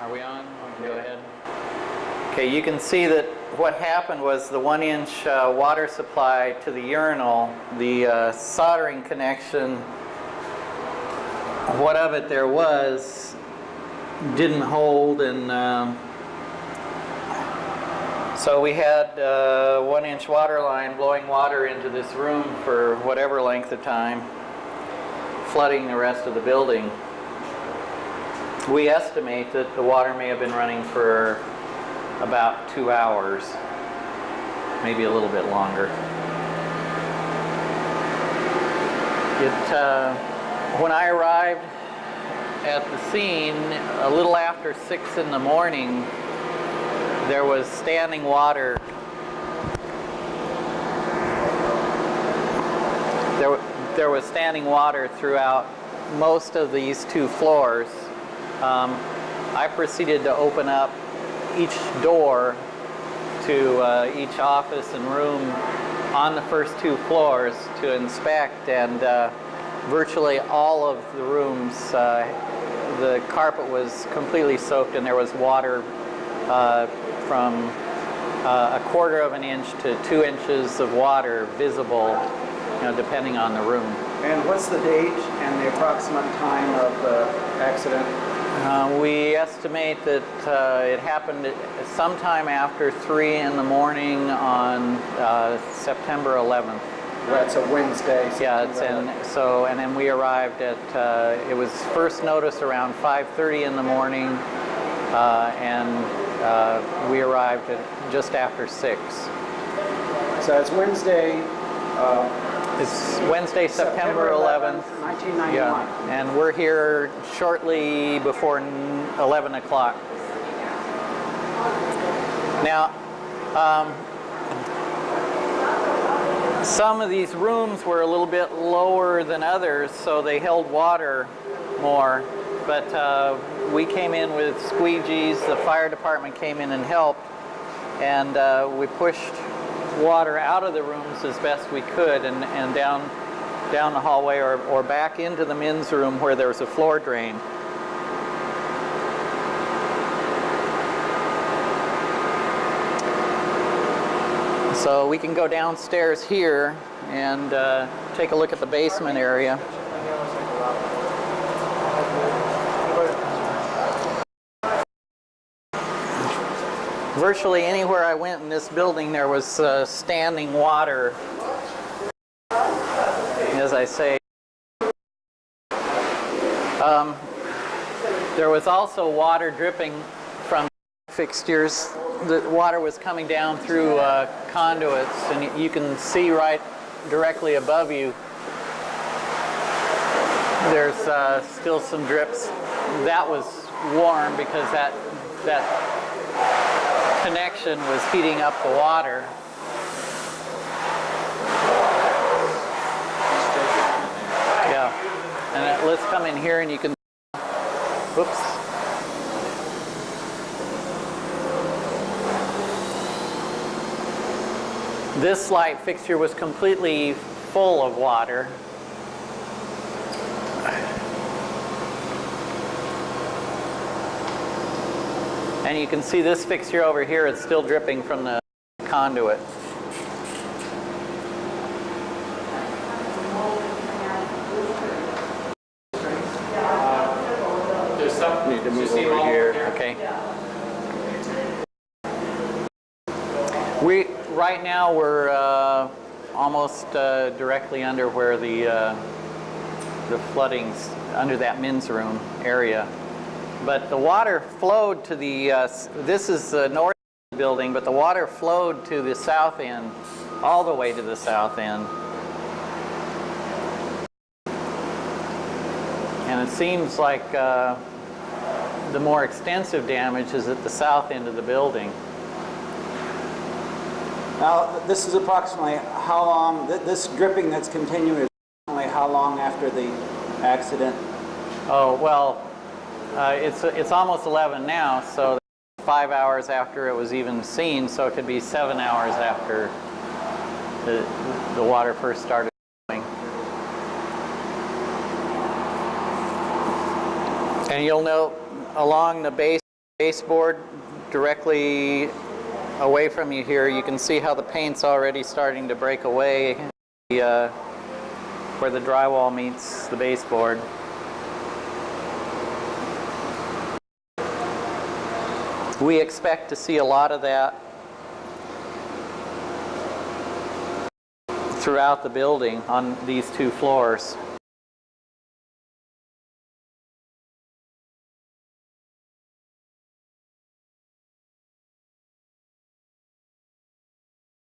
Are we on? Go ahead. Okay, you can see that what happened was the 1-inch water supply to the urinal, the soldering connection, what of it there was, didn't hold, and so we had a 1-inch water line blowing water into this room for whatever length of time, flooding the rest of the building. We estimate that the water may have been running for about 2 hours, maybe a little bit longer. When I arrived at the scene, a little after 6 in the morning, there was standing water. There was standing water throughout most of these 2 floors. I proceeded to open up each door to each office and room on the first 2 floors to inspect, and virtually all of the rooms, the carpet was completely soaked, and there was water from a 1/4 of an inch to 2 inches of water visible, depending on the room. And what's the date and the approximate time of the accident? We estimate that it happened sometime after 3 in the morning on September 11th. That's a Wednesday. Yeah, and then we arrived at, it was first noticed around 5:30 in the morning, and we arrived at just after 6. So it's Wednesday. It's Wednesday, September 11th, 1991. Yeah, and we're here shortly before 11 o'clock. Now, some of these rooms were a little bit lower than others, so they held water more. But we came in with squeegees. The fire department came in and helped, and we pushed water out of the rooms as best we could, and down the hallway or back into the men's room where there was a floor drain. So we can go downstairs here and take a look at the basement area. Virtually anywhere I went in this building, there was standing water. As I say, there was also water dripping from fixtures. The water was coming down through conduits, and you can see right directly above you. There's still some drips. That was warm because that connection was heating up the water. Yeah, and let's come in here and you can, whoops. This light fixture was completely full of water. And you can see this fixture over here, it's still dripping from the conduit. There's some need to move over here. Okay. Right now we're almost directly under where the flooding's under that men's room area. But the water flowed to the, this is the north of the building, but the water flowed to the south end, all the way to the south end. And it seems like the more extensive damage is at the south end of the building. Now, this is approximately how long, this dripping that's continuing is approximately how long after the accident? Oh, well, it's almost 11 now, so 5 hours after it was even seen, so it could be 7 hours after the water first started flowing. And you'll note along the base Baseboard directly away from you here, you can see how the paint's already starting to break away where the drywall meets the baseboard. We expect to see a lot of that throughout the building on these 2 floors.